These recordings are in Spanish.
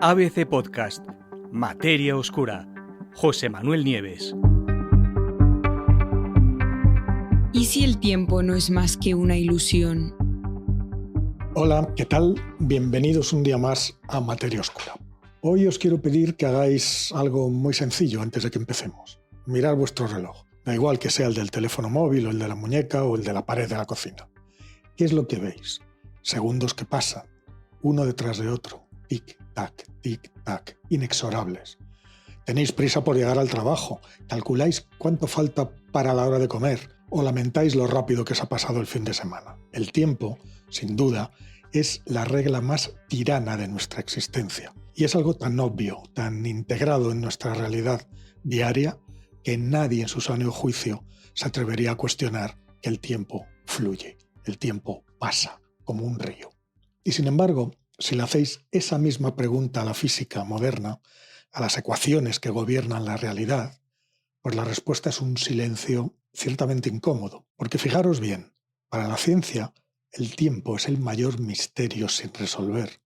ABC Podcast, Materia Oscura, José Manuel Nieves. ¿Y si el tiempo no es más que una ilusión? Hola, ¿qué tal? Bienvenidos un día más a Materia Oscura. Hoy os quiero pedir que hagáis algo muy sencillo antes de que empecemos. Mirad vuestro reloj. Da igual que sea el del teléfono móvil o el de la muñeca o el de la pared de la cocina. ¿Qué es lo que veis? Segundos que pasan, uno detrás de otro. Tic-tac, inexorables. Tenéis prisa por llegar al trabajo, calculáis cuánto falta para la hora de comer o lamentáis lo rápido que se ha pasado el fin de semana. El tiempo, sin duda, es la regla más tirana de nuestra existencia. Y es algo tan obvio, tan integrado en nuestra realidad diaria, que nadie en su sano juicio se atrevería a cuestionar que el tiempo fluye, el tiempo pasa como un río. Y sin embargo, si le hacéis esa misma pregunta a la física moderna, a las ecuaciones que gobiernan la realidad, pues la respuesta es un silencio ciertamente incómodo. Porque fijaros bien, para la ciencia, el tiempo es el mayor misterio sin resolver.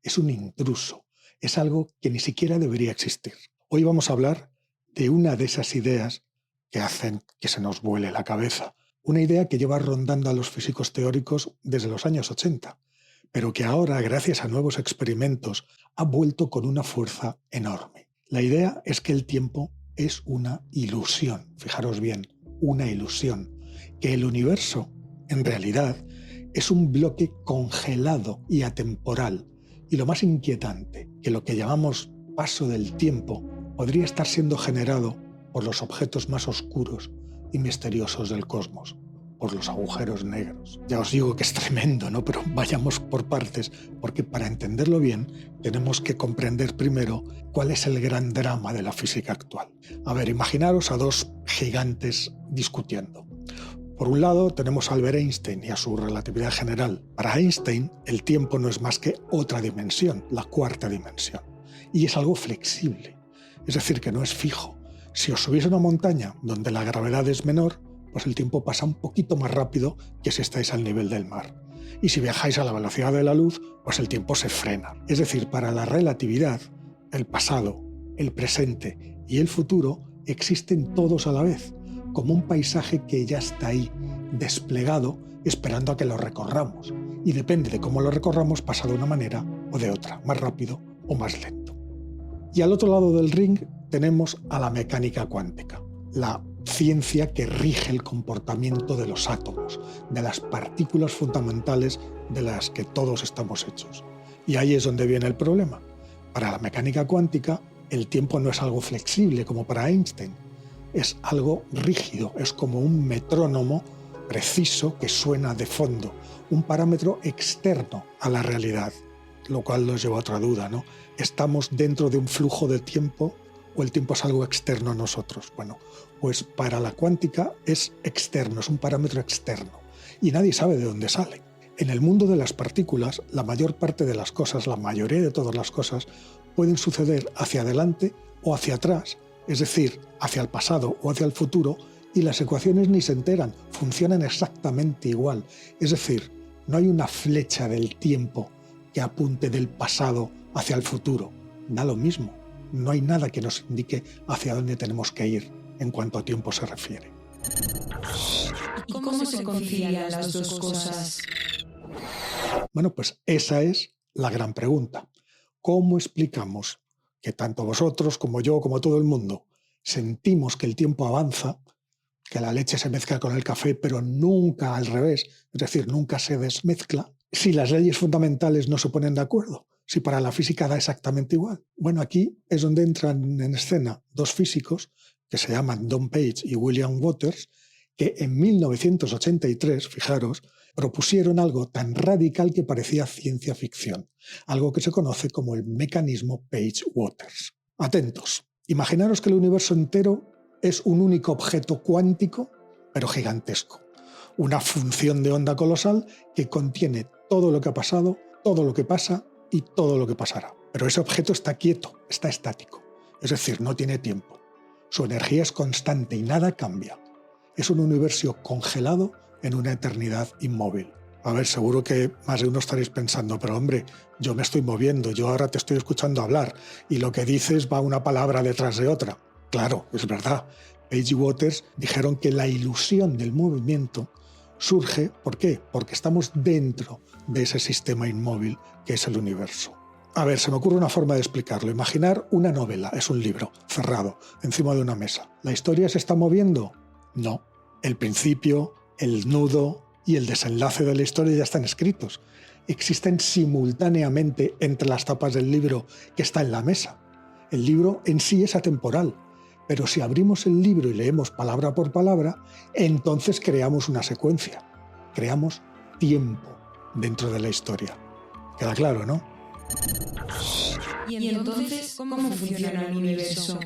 Es un intruso, es algo que ni siquiera debería existir. Hoy vamos a hablar de una de esas ideas que hacen que se nos vuele la cabeza. Una idea que lleva rondando a los físicos teóricos desde los años 80, pero que ahora, gracias a nuevos experimentos, ha vuelto con una fuerza enorme. La idea es que el tiempo es una ilusión, fijaros bien, una ilusión, que el universo, en realidad, es un bloque congelado y atemporal, y lo más inquietante, que lo que llamamos paso del tiempo podría estar siendo generado por los objetos más oscuros y misteriosos del cosmos, por los agujeros negros. Ya os digo que es tremendo, ¿no? Pero vayamos por partes, porque para entenderlo bien tenemos que comprender primero cuál es el gran drama de la física actual. A ver, imaginaros a dos gigantes discutiendo. Por un lado tenemos a Albert Einstein y a su relatividad general. Para Einstein el tiempo no es más que otra dimensión, la cuarta dimensión, y es algo flexible, es decir, que no es fijo. Si os subís a una montaña donde la gravedad es menor, pues el tiempo pasa un poquito más rápido que si estáis al nivel del mar. Y si viajáis a la velocidad de la luz, pues el tiempo se frena. Es decir, para la relatividad, el pasado, el presente y el futuro existen todos a la vez, como un paisaje que ya está ahí, desplegado, esperando a que lo recorramos. Y depende de cómo lo recorramos, pasa de una manera o de otra, más rápido o más lento. Y al otro lado del ring tenemos a la mecánica cuántica, la ciencia que rige el comportamiento de los átomos, de las partículas fundamentales de las que todos estamos hechos. Y ahí es donde viene el problema. Para la mecánica cuántica, el tiempo no es algo flexible como para Einstein, es algo rígido, es como un metrónomo preciso que suena de fondo, un parámetro externo a la realidad, lo cual nos lleva a otra duda, ¿no? ¿Estamos dentro de un flujo de tiempo o el tiempo es algo externo a nosotros? Bueno, pues para la cuántica es externo, es un parámetro externo y nadie sabe de dónde sale. En el mundo de las partículas, la mayor parte de las cosas, la mayoría de todas las cosas, pueden suceder hacia adelante o hacia atrás, es decir, hacia el pasado o hacia el futuro, y las ecuaciones ni se enteran, funcionan exactamente igual. Es decir, no hay una flecha del tiempo que apunte del pasado hacia el futuro. Da lo mismo. No hay nada que nos indique hacia dónde tenemos que ir en cuanto a tiempo se refiere. ¿Y cómo se concilian las dos cosas? Bueno, pues esa es la gran pregunta. ¿Cómo explicamos que tanto vosotros como yo, como todo el mundo, sentimos que el tiempo avanza, que la leche se mezcla con el café, pero nunca al revés, es decir, nunca se desmezcla, si las leyes fundamentales no se ponen de acuerdo? Si para la física da exactamente igual. Bueno, aquí es donde entran en escena dos físicos que se llaman Don Page y William Waters, que en 1983, fijaros, propusieron algo tan radical que parecía ciencia ficción, algo que se conoce como el mecanismo Page-Waters. Atentos, imaginaros que el universo entero es un único objeto cuántico, pero gigantesco, una función de onda colosal que contiene todo lo que ha pasado, todo lo que pasa y todo lo que pasará. Pero ese objeto está quieto, está estático, es decir, no tiene tiempo. Su energía es constante y nada cambia. Es un universo congelado en una eternidad inmóvil. A ver, seguro que más de uno estaréis pensando, pero hombre, yo me estoy moviendo, yo ahora te estoy escuchando hablar y lo que dices va una palabra detrás de otra. Claro, es verdad. Page y Waters dijeron que la ilusión del movimiento surge, ¿por qué? Porque estamos dentro de ese sistema inmóvil que es el universo. A ver, se me ocurre una forma de explicarlo. Imaginar una novela, es un libro cerrado, encima de una mesa. ¿La historia se está moviendo? No. El principio, el nudo y el desenlace de la historia ya están escritos. Existen simultáneamente entre las tapas del libro que está en la mesa. El libro en sí es atemporal, pero si abrimos el libro y leemos palabra por palabra, entonces creamos una secuencia. Creamos tiempo dentro de la historia. ¿Queda claro, no? ¿Y entonces cómo funciona el universo?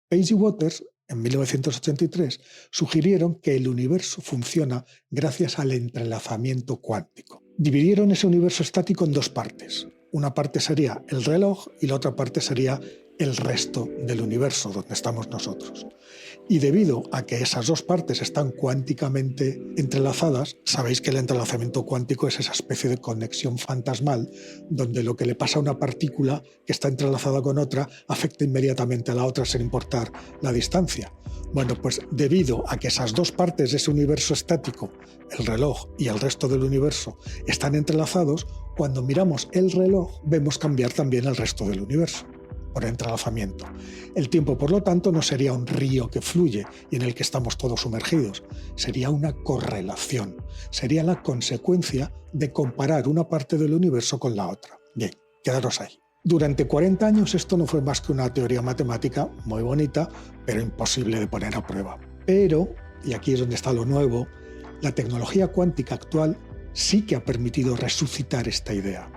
Page y Waters, en 1983, sugirieron que el universo funciona gracias al entrelazamiento cuántico. Dividieron ese universo estático en dos partes. Una parte sería el reloj y la otra parte sería el resto del universo, donde estamos nosotros. Y debido a que esas dos partes están cuánticamente entrelazadas, sabéis que el entrelazamiento cuántico es esa especie de conexión fantasmal, donde lo que le pasa a una partícula que está entrelazada con otra afecta inmediatamente a la otra sin importar la distancia. Bueno, pues debido a que esas dos partes de ese universo estático, el reloj y el resto del universo, están entrelazados, cuando miramos el reloj vemos cambiar también el resto del universo por entrelazamiento. El tiempo, por lo tanto, no sería un río que fluye y en el que estamos todos sumergidos, sería una correlación, sería la consecuencia de comparar una parte del universo con la otra. Bien, quedaros ahí. Durante 40 años esto no fue más que una teoría matemática muy bonita, pero imposible de poner a prueba. Pero, y aquí es donde está lo nuevo, la tecnología cuántica actual sí que ha permitido resucitar esta idea.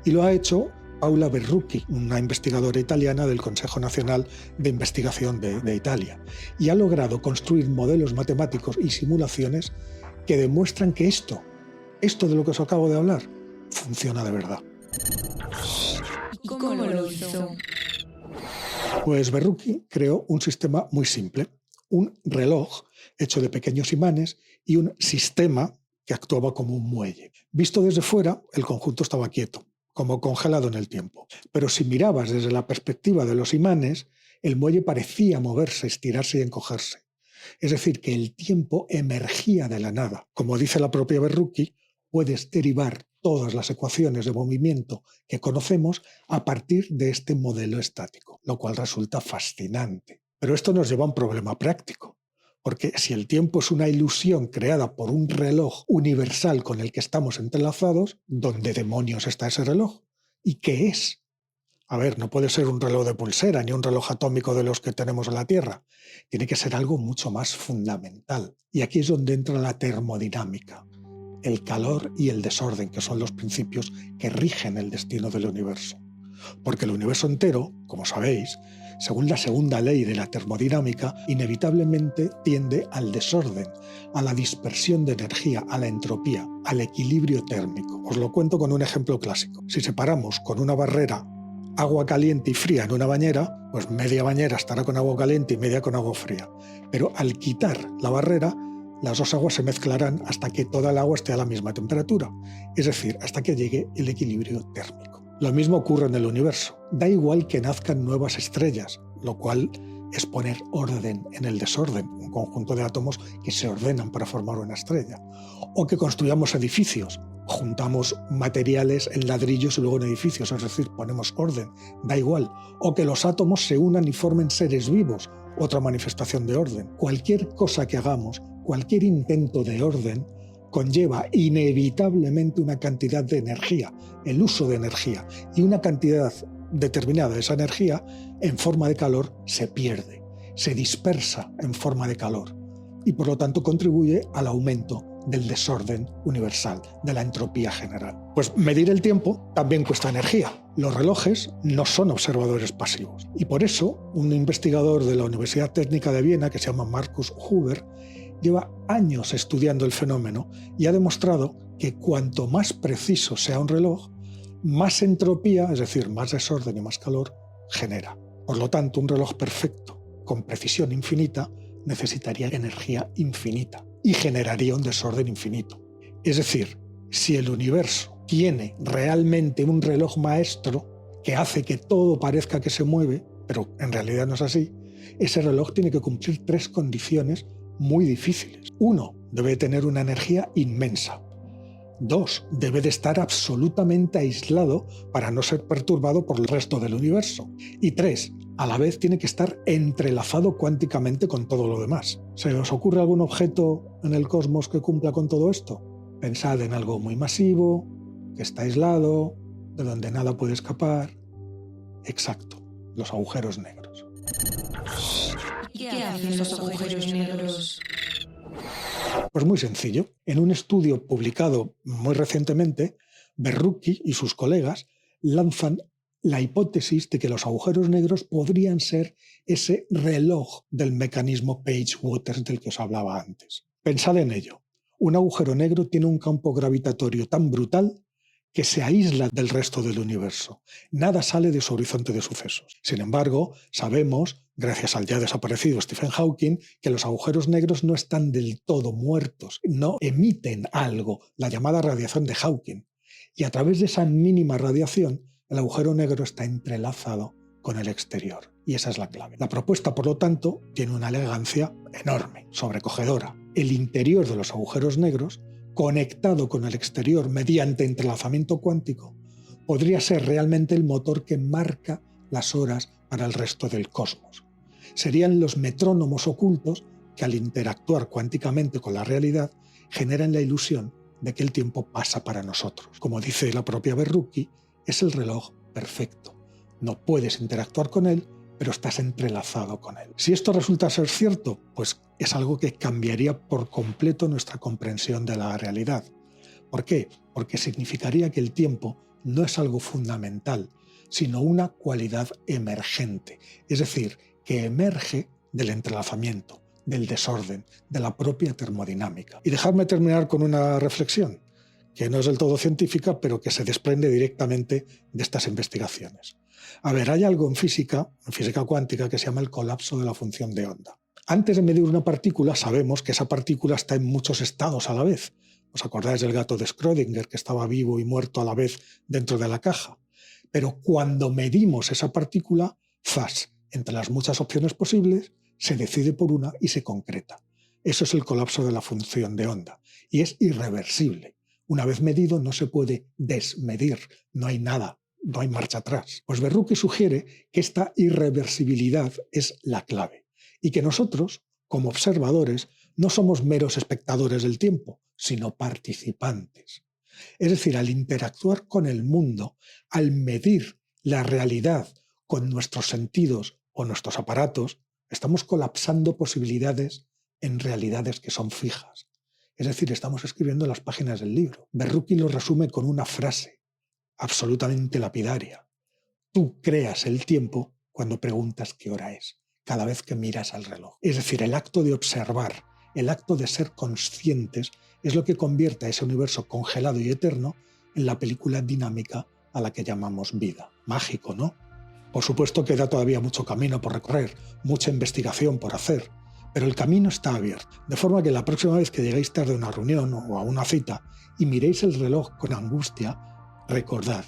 Y lo ha hecho Paola Verrucchi, una investigadora italiana del Consejo Nacional de Investigación de Italia, y ha logrado construir modelos matemáticos y simulaciones que demuestran que esto de lo que os acabo de hablar, funciona de verdad. ¿Y cómo lo hizo? Pues Verrucchi creó un sistema muy simple, un reloj hecho de pequeños imanes y un sistema que actuaba como un muelle. Visto desde fuera, el conjunto estaba quieto, como congelado en el tiempo. Pero si mirabas desde la perspectiva de los imanes, el muelle parecía moverse, estirarse y encogerse. Es decir, que el tiempo emergía de la nada. Como dice la propia Verrucchi, puedes derivar todas las ecuaciones de movimiento que conocemos a partir de este modelo estático, lo cual resulta fascinante. Pero esto nos lleva a un problema práctico. Porque si el tiempo es una ilusión creada por un reloj universal con el que estamos entrelazados, ¿dónde demonios está ese reloj? ¿Y qué es? A ver, no puede ser un reloj de pulsera ni un reloj atómico de los que tenemos en la Tierra. Tiene que ser algo mucho más fundamental. Y aquí es donde entra la termodinámica, el calor y el desorden, que son los principios que rigen el destino del universo. Porque el universo entero, como sabéis, según la segunda ley de la termodinámica, inevitablemente tiende al desorden, a la dispersión de energía, a la entropía, al equilibrio térmico. Os lo cuento con un ejemplo clásico. Si separamos con una barrera agua caliente y fría en una bañera, pues media bañera estará con agua caliente y media con agua fría. Pero al quitar la barrera, las dos aguas se mezclarán hasta que toda el agua esté a la misma temperatura, es decir, hasta que llegue el equilibrio térmico. Lo mismo ocurre en el universo. Da igual que nazcan nuevas estrellas, lo cual es poner orden en el desorden, un conjunto de átomos que se ordenan para formar una estrella. O que construyamos edificios, juntamos materiales en ladrillos y luego en edificios, es decir, ponemos orden, da igual. O que los átomos se unan y formen seres vivos, otra manifestación de orden. Cualquier cosa que hagamos, cualquier intento de orden, conlleva inevitablemente una cantidad de energía, el uso de energía, y una cantidad determinada de esa energía en forma de calor se pierde, se dispersa en forma de calor y por lo tanto contribuye al aumento del desorden universal, de la entropía general. Pues medir el tiempo también cuesta energía. Los relojes no son observadores pasivos y por eso un investigador de la Universidad Técnica de Viena que se llama Markus Huber lleva años estudiando el fenómeno y ha demostrado que cuanto más preciso sea un reloj, más entropía, es decir, más desorden y más calor, genera. Por lo tanto, un reloj perfecto, con precisión infinita, necesitaría energía infinita y generaría un desorden infinito. Es decir, si el universo tiene realmente un reloj maestro que hace que todo parezca que se mueve, pero en realidad no es así, ese reloj tiene que cumplir 3 condiciones muy difíciles. 1, debe tener una energía inmensa. 2, debe de estar absolutamente aislado para no ser perturbado por el resto del universo. Y 3, a la vez tiene que estar entrelazado cuánticamente con todo lo demás. ¿Se os ocurre algún objeto en el cosmos que cumpla con todo esto? Pensad en algo muy masivo, que está aislado, de donde nada puede escapar. Exacto, los agujeros negros. ¿Y qué hacen los agujeros negros? Pues muy sencillo. En un estudio publicado muy recientemente, Berrucchi y sus colegas lanzan la hipótesis de que los agujeros negros podrían ser ese reloj del mecanismo Page-Waters del que os hablaba antes. Pensad en ello. Un agujero negro tiene un campo gravitatorio tan brutal que se aísla del resto del universo. Nada sale de su horizonte de sucesos. Sin embargo, sabemos, gracias al ya desaparecido Stephen Hawking, que los agujeros negros no están del todo muertos, no emiten algo, la llamada radiación de Hawking. Y a través de esa mínima radiación, el agujero negro está entrelazado con el exterior. Y esa es la clave. La propuesta, por lo tanto, tiene una elegancia enorme, sobrecogedora. El interior de los agujeros negros, conectado con el exterior mediante entrelazamiento cuántico, podría ser realmente el motor que marca las horas para el resto del cosmos. Serían los metrónomos ocultos que al interactuar cuánticamente con la realidad generan la ilusión de que el tiempo pasa para nosotros. Como dice la propia Berrucchi, es el reloj perfecto. No puedes interactuar con él, pero estás entrelazado con él. Si esto resulta ser cierto, pues es algo que cambiaría por completo nuestra comprensión de la realidad. ¿Por qué? Porque significaría que el tiempo no es algo fundamental, sino una cualidad emergente, es decir, que emerge del entrelazamiento, del desorden, de la propia termodinámica. Y dejadme terminar con una reflexión, que no es del todo científica, pero que se desprende directamente de estas investigaciones. A ver, hay algo en física cuántica, que se llama el colapso de la función de onda. Antes de medir una partícula, sabemos que esa partícula está en muchos estados a la vez. ¿Os acordáis del gato de Schrödinger, que estaba vivo y muerto a la vez dentro de la caja? Pero cuando medimos esa partícula, ¡zas!, entre las muchas opciones posibles, se decide por una y se concreta. Eso es el colapso de la función de onda. Y es irreversible. Una vez medido no se puede desmedir, no hay nada, no hay marcha atrás. Pues Berrucchi sugiere que esta irreversibilidad es la clave y que nosotros, como observadores, no somos meros espectadores del tiempo, sino participantes. Es decir, al interactuar con el mundo, al medir la realidad con nuestros sentidos o nuestros aparatos, estamos colapsando posibilidades en realidades que son fijas. Es decir, estamos escribiendo las páginas del libro. Berrucchi lo resume con una frase absolutamente lapidaria. Tú creas el tiempo cuando preguntas qué hora es, cada vez que miras al reloj. Es decir, el acto de observar, el acto de ser conscientes, es lo que convierte a ese universo congelado y eterno en la película dinámica a la que llamamos vida. Mágico, ¿no? Por supuesto queda todavía mucho camino por recorrer, mucha investigación por hacer, pero el camino está abierto, de forma que la próxima vez que lleguéis tarde a una reunión o a una cita y miréis el reloj con angustia, recordad,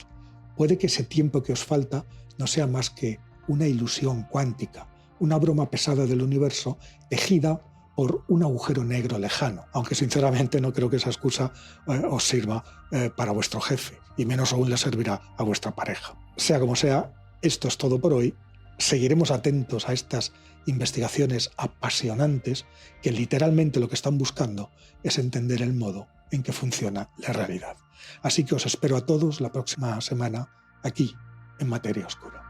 puede que ese tiempo que os falta no sea más que una ilusión cuántica, una broma pesada del universo tejida por un agujero negro lejano, aunque sinceramente no creo que esa excusa os sirva para vuestro jefe, y menos aún le servirá a vuestra pareja. Sea como sea, esto es todo por hoy. Seguiremos atentos a estas investigaciones apasionantes que literalmente lo que están buscando es entender el modo en que funciona la realidad. Así que os espero a todos la próxima semana aquí en Materia Oscura.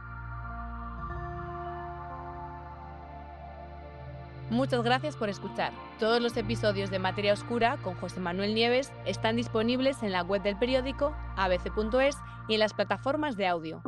Muchas gracias por escuchar. Todos los episodios de Materia Oscura con José Manuel Nieves están disponibles en la web del periódico, abc.es, y en las plataformas de audio.